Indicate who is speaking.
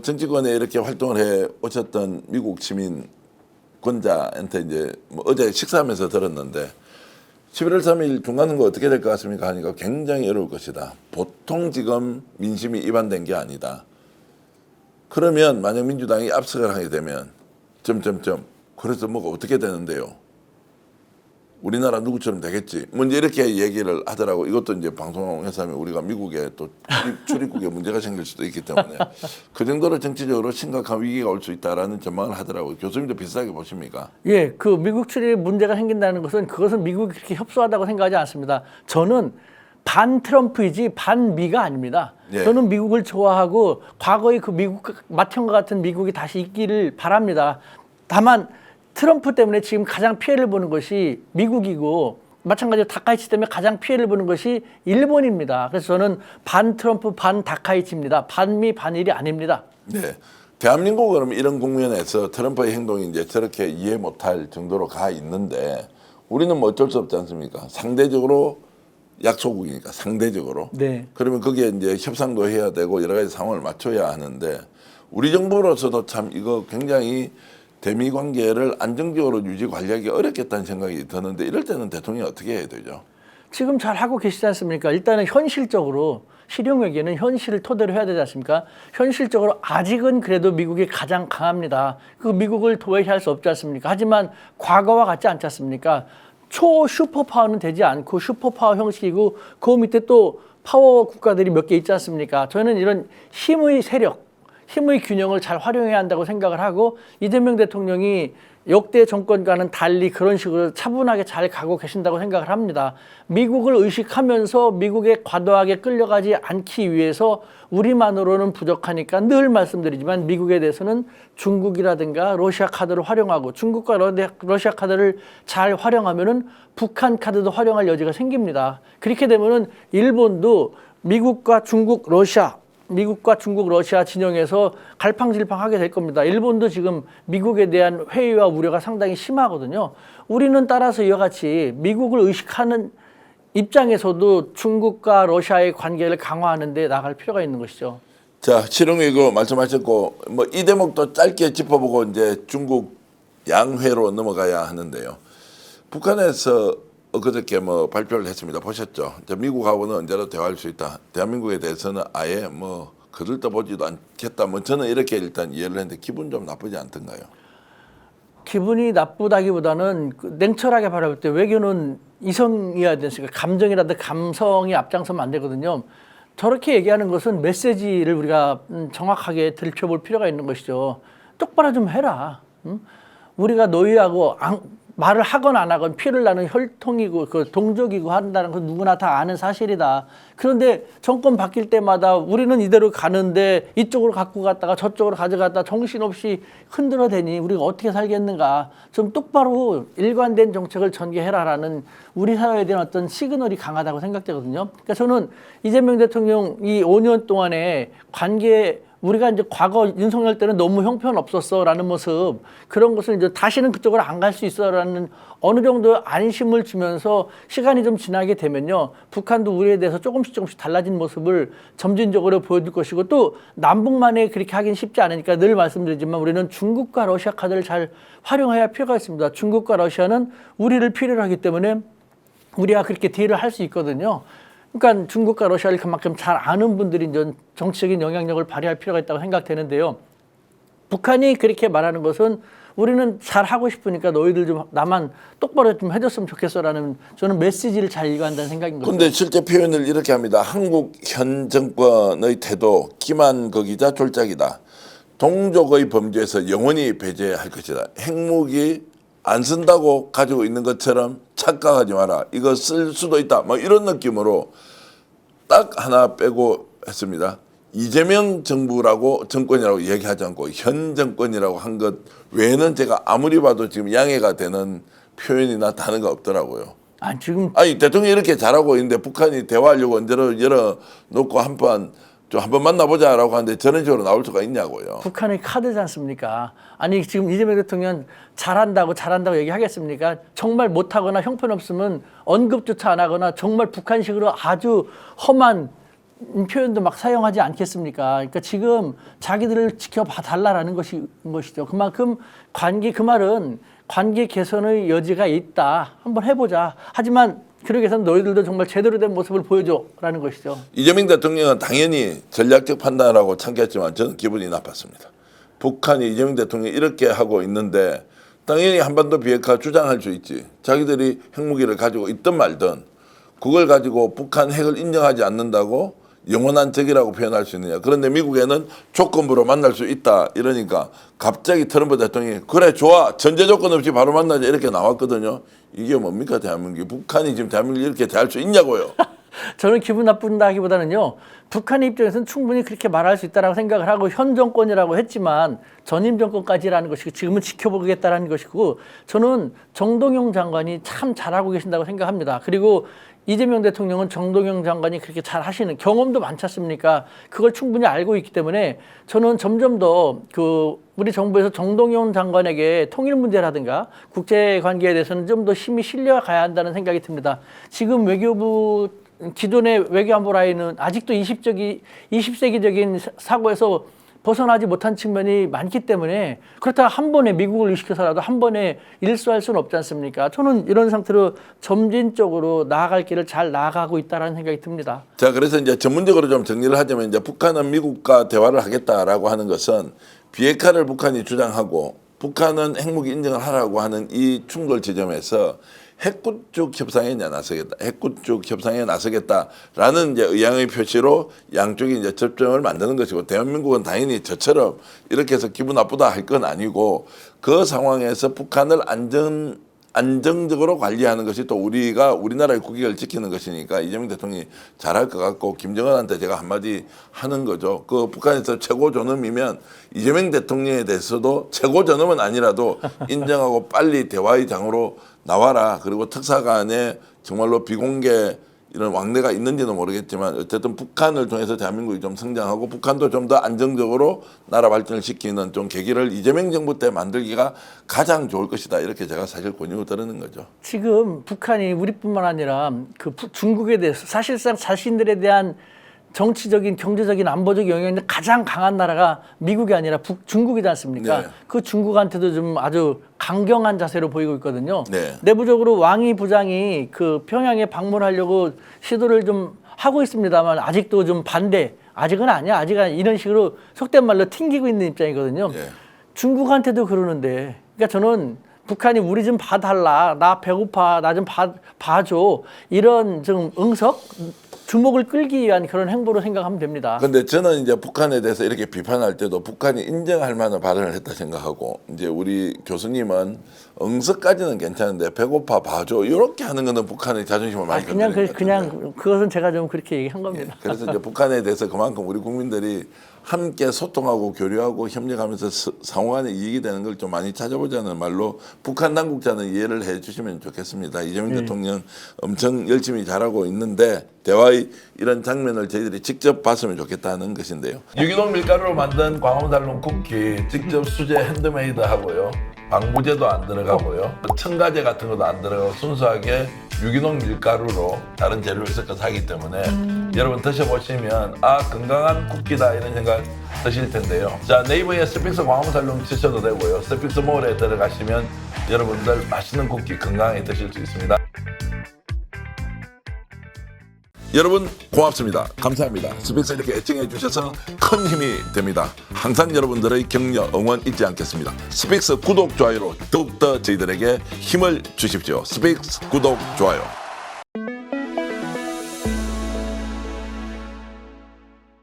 Speaker 1: 정치권에 이렇게 활동을 해 오셨던 미국 시민 권자한테 이제 뭐 어제 식사하면서 들었는데 11월 3일 중간선거 어떻게 될 것 같습니까 하니까 굉장히 어려울 것이다. 보통 지금 민심이 이반된 게 아니다. 그러면 만약 민주당이 압승을 하게 되면 그래서 뭐가 어떻게 되는데요? 우리나라 누구처럼 되겠지. 먼저 이렇게 얘기를 하더라고. 이것도 이제 방송에서 하면 우리가 미국에 또 출입국에 문제가 생길 수도 있기 때문에 그 정도로 정치적으로 심각한 위기가 올 수 있다라는 전망을 하더라고요. 교수님도 비슷하게 보십니까?
Speaker 2: 예, 그 미국 출입 문제가 생긴다는 것은 그것은 미국이 그렇게 협소하다고 생각하지 않습니다. 저는 반 트럼프이지 반 미가 아닙니다.
Speaker 1: 예.
Speaker 2: 저는 미국을 좋아하고 과거의 그 미국 맏형과 같은 미국이 다시 있기를 바랍니다. 다만 트럼프 때문에 지금 가장 피해를 보는 것이 미국이고 마찬가지로 다카이치 때문에 가장 피해를 보는 것이 일본입니다. 그래서 저는 반 트럼프 반 다카이치입니다. 반미 반일이 아닙니다.
Speaker 1: 네. 대한민국은 그러면 이런 국면에서 트럼프의 행동이 이제 저렇게 이해 못할 정도로 가 있는데 우리는 뭐 어쩔 수 없지 않습니까? 상대적으로 약소국이니까 상대적으로.
Speaker 2: 네.
Speaker 1: 그러면 거기에 이제 협상도 해야 되고 여러 가지 상황을 맞춰야 하는데 우리 정부로서도 참 이거 굉장히 대미 관계를 안정적으로 유지 관리하기 어렵겠다는 생각이 드는데 이럴 때는 대통령이 어떻게 해야 되죠?
Speaker 2: 지금 잘 하고 계시지 않습니까? 일단은 현실적으로 실용에게는 현실을 토대로 해야 되지 않습니까? 현실적으로 아직은 그래도 미국이 가장 강합니다. 그 미국을 도외시할 수 없지 않습니까? 하지만 과거와 같지 않지 않습니까? 초 슈퍼파워는 되지 않고 슈퍼파워 형식이고 그 밑에 또 파워 국가들이 몇 개 있지 않습니까? 저는 이런 힘의 세력, 힘의 균형을 잘 활용해야 한다고 생각을 하고 이재명 대통령이 역대 정권과는 달리 그런 식으로 차분하게 잘 가고 계신다고 생각을 합니다. 미국을 의식하면서 미국에 과도하게 끌려가지 않기 위해서 우리만으로는 부족하니까 늘 말씀드리지만 미국에 대해서는 중국이라든가 러시아 카드를 활용하고 중국과 러시아 카드를 잘 활용하면은 북한 카드도 활용할 여지가 생깁니다. 그렇게 되면은 일본도 미국과 중국, 러시아 진영에서 갈팡질팡하게 될 겁니다. 일본도 지금 미국에 대한 회의와 우려가 상당히 심하거든요. 우리는 따라서 이와 같이 미국을 의식하는 입장에서도 중국과 러시아의 관계를 강화하는 데 나갈 필요가 있는 것이죠.
Speaker 1: 자, 실용이고 말씀하셨고 뭐 이 대목도 짧게 짚어보고 이제 중국 양회로 넘어가야 하는데요. 북한에서 그저께 뭐 발표를 했습니다. 보셨죠? 미국하고는 언제나 대화할 수 있다. 대한민국에 대해서는 아예 뭐 거들떠보지도 않겠다. 뭐 저는 이렇게 일단 이해를 했는데 기분 좀 나쁘지 않던가요?
Speaker 2: 기분이 나쁘다기보다는 냉철하게 바라볼 때 외교는 이성이어야 되니까 감정이라든가 감성이 앞장서면 안 되거든요. 저렇게 얘기하는 것은 메시지를 우리가 정확하게 들춰볼 필요가 있는 것이죠. 똑바로 좀 해라. 응? 우리가 너희하고 말을 하건 안 하건 피를 나는 혈통이고 그 동족이고 한다는 건 누구나 다 아는 사실이다. 그런데 정권 바뀔 때마다 우리는 이대로 가는데 이쪽으로 갖고 갔다가 저쪽으로 가져갔다 정신없이 흔들어대니 우리가 어떻게 살겠는가. 좀 똑바로 일관된 정책을 전개해라라는 우리 사회에 대한 어떤 시그널이 강하다고 생각되거든요. 그러니까 저는 이재명 대통령 이 5년 동안의 관계 우리가 이제 과거 윤석열 때는 너무 형편없었어라는 모습 그런 것을 이제 다시는 그쪽으로 안 갈 수 있어라는 어느 정도 안심을 주면서 시간이 좀 지나게 되면요. 북한도 우리에 대해서 조금씩 달라진 모습을 점진적으로 보여줄 것이고 또 남북만에 그렇게 하긴 쉽지 않으니까 늘 말씀드리지만 우리는 중국과 러시아 카드를 잘 활용해야 할 필요가 있습니다. 중국과 러시아는 우리를 필요로 하기 때문에 우리가 그렇게 딜을 할 수 있거든요. 그러니까 중국과 러시아를 그만큼 잘 아는 분들이 이제 정치적인 영향력을 발휘할 필요가 있다고 생각되는데요. 북한이 그렇게 말하는 것은 우리는 잘 하고 싶으니까 너희들 좀 나만 똑바로 좀 해줬으면 좋겠어라는 저는 메시지를 잘 일관한다는 생각인 거죠.
Speaker 1: 그런데 실제 표현을 이렇게 합니다. 한국 현 정권의 태도 기만거기자 졸작이다. 동족의 범죄에서 영원히 배제할 것이다. 핵무기 안 쓴다고 가지고 있는 것처럼 착각하지 마라. 이거 쓸 수도 있다. 뭐 이런 느낌으로 딱 하나 빼고 했습니다. 이재명 정부라고 정권이라고 얘기하지 않고 현 정권이라고 한 것 외에는 제가 아무리 봐도 지금 양해가 되는 표현이나 단어가 없더라고요. 아니 대통령이 이렇게 잘하고 있는데 북한이 대화하려고 언제로 열어놓고 한번 만나보자라고 하는데 저런 식으로 나올 수가 있냐고요.
Speaker 2: 북한의 카드지 않습니까? 아니 지금 이재명 대통령 잘한다고 얘기하겠습니까? 정말 못하거나 형편없으면 언급조차 안 하거나 정말 북한식으로 아주 험한 표현도 막 사용하지 않겠습니까? 그러니까 지금 자기들을 지켜봐 달라라는 것이죠. 그만큼 그 말은 관계 개선의 여지가 있다. 한번 해보자. 하지만 그러기 위해서는 너희들도 정말 제대로 된 모습을 보여줘라는 것이죠.
Speaker 1: 이재명 대통령은 당연히 전략적 판단하고 참겠지만 저는 기분이 나빴습니다. 북한이 이재명 대통령이 이렇게 하고 있는데 당연히 한반도 비핵화 주장할 수 있지. 자기들이 핵무기를 가지고 있든 말든 그걸 가지고 북한 핵을 인정하지 않는다고 영원한 적이라고 표현할 수 있느냐. 그런데 미국에는 조건부로 만날 수 있다. 이러니까 갑자기 트럼프 대통령이 그래 좋아. 전제 조건 없이 바로 만나자 이렇게 나왔거든요. 이게 뭡니까 대한민국이. 북한이 지금 대한민국을 이렇게 대할 수 있냐고요.
Speaker 2: 저는 기분 나쁜다기보다는요. 북한의 입장에서는 충분히 그렇게 말할 수 있다라고 생각을 하고 현 정권이라고 했지만 전임 정권까지라는 것이고 지금은 지켜보겠다라는 것이고 저는 정동영 장관이 참 잘하고 계신다고 생각합니다. 그리고 이재명 대통령은 정동영 장관이 그렇게 잘 하시는 경험도 많지 않습니까? 그걸 충분히 알고 있기 때문에 저는 점점 더 우리 정부에서 정동영 장관에게 통일 문제라든가 국제 관계에 대해서는 좀 더 힘이 실려가야 한다는 생각이 듭니다. 지금 외교부 기존의 외교안보 라인은 아직도 20세기적인 사고에서 벗어나지 못한 측면이 많기 때문에 그렇다가 한 번에 미국을 의식해서라도 한 번에 일수할 수는 없지 않습니까? 저는 이런 상태로 점진적으로 나아갈 길을 잘 나아가고 있다는 생각이 듭니다.
Speaker 1: 자, 그래서 이제 전문적으로 좀 정리를 하자면 이제 북한은 미국과 대화를 하겠다라고 하는 것은 비핵화를 북한이 주장하고 북한은 핵무기 인정을 하라고 하는 이 충돌 지점에서 핵구축 협상에 나서겠다. 핵구축 협상에 나서겠다라는 이제 의향의 표시로 양쪽이 이제 접점을 만드는 것이고 대한민국은 당연히 저처럼 이렇게 해서 기분 나쁘다 할 건 아니고 그 상황에서 북한을 안정적으로 관리하는 것이 또 우리나라의 국익을 지키는 것이니까 이재명 대통령이 잘할 것 같고 김정은한테 제가 한마디 하는 거죠. 그 북한에서 최고 존엄이면 이재명 대통령에 대해서도 최고 존엄은 아니라도 인정하고 빨리 대화의 장으로 나와라. 그리고 특사관에 정말로 비공개 이런 왕래가 있는지는 모르겠지만 어쨌든 북한을 통해서 대한민국이 좀 성장하고 북한도 좀 더 안정적으로 나라 발전을 시키는 좀 계기를 이재명 정부 때 만들기가 가장 좋을 것이다. 이렇게 제가 사실 권유를 드리는 거죠.
Speaker 2: 지금 북한이 우리뿐만 아니라 중국에 대해서 사실상 자신들에 대한 정치적인, 경제적인, 안보적 영향이 가장 강한 나라가 미국이 아니라 중국이지 않습니까?
Speaker 1: 네.
Speaker 2: 그 중국한테도 좀 아주 강경한 자세로 보이고 있거든요.
Speaker 1: 네.
Speaker 2: 내부적으로 왕이 부장이 평양에 방문하려고 시도를 좀 하고 있습니다만 아직도 좀 반대. 아직은 아니야. 이런 식으로 속된 말로 튕기고 있는 입장이거든요.
Speaker 1: 네.
Speaker 2: 중국한테도 그러는데, 그러니까 저는 북한이 우리 좀 봐달라, 나 배고파, 나 좀 봐줘, 이런 좀 주목을 끌기 위한 그런 행보로 생각하면 됩니다.
Speaker 1: 근데 저는 이제 북한에 대해서 이렇게 비판할 때도 북한이 인정할 만한 발언을 했다 생각하고 이제 우리 교수님은 응석까지는 괜찮은데 배고파 봐줘 이렇게 하는 거는 북한의 자존심을 많이 건드리는 것 같은데.
Speaker 2: 그냥 그것은 제가 좀 그렇게 얘기한 겁니다.
Speaker 1: 그래서 이제 북한에 대해서 그만큼 우리 국민들이 함께 소통하고 교류하고 협력하면서 상호간에 이익이 되는 걸 좀 많이 찾아보자는 말로 북한 당국자는 이해를 해 주시면 좋겠습니다. 이재명 대통령 엄청 열심히 잘하고 있는데 대화의 이런 장면을 저희들이 직접 봤으면 좋겠다는 것인데요. 유기농 밀가루로 만든 광화문달롱 쿠키 직접 수제 핸드메이드 하고요. 방부제도 안 들어가고요. 첨가제 같은 것도 안 들어가고 순수하게 유기농 밀가루로 다른 재료를 섞어서 하기 때문에 여러분 드셔보시면 건강한 쿠키다 이런 생각 드실 텐데요. 자, 네이버에 스픽스 광화문달롱 치셔도 되고요. 스픽스 몰에 들어가시면 여러분들 맛있는 쿠키 건강하게 드실 수 있습니다. 여러분 고맙습니다. 감사합니다. 스픽스 이렇게 애청해 주셔서 큰 힘이 됩니다. 항상 여러분들의 격려, 응원 잊지 않겠습니다. 스픽스 구독, 좋아요로 더욱더 저희들에게 힘을 주십시오. 스픽스 구독, 좋아요.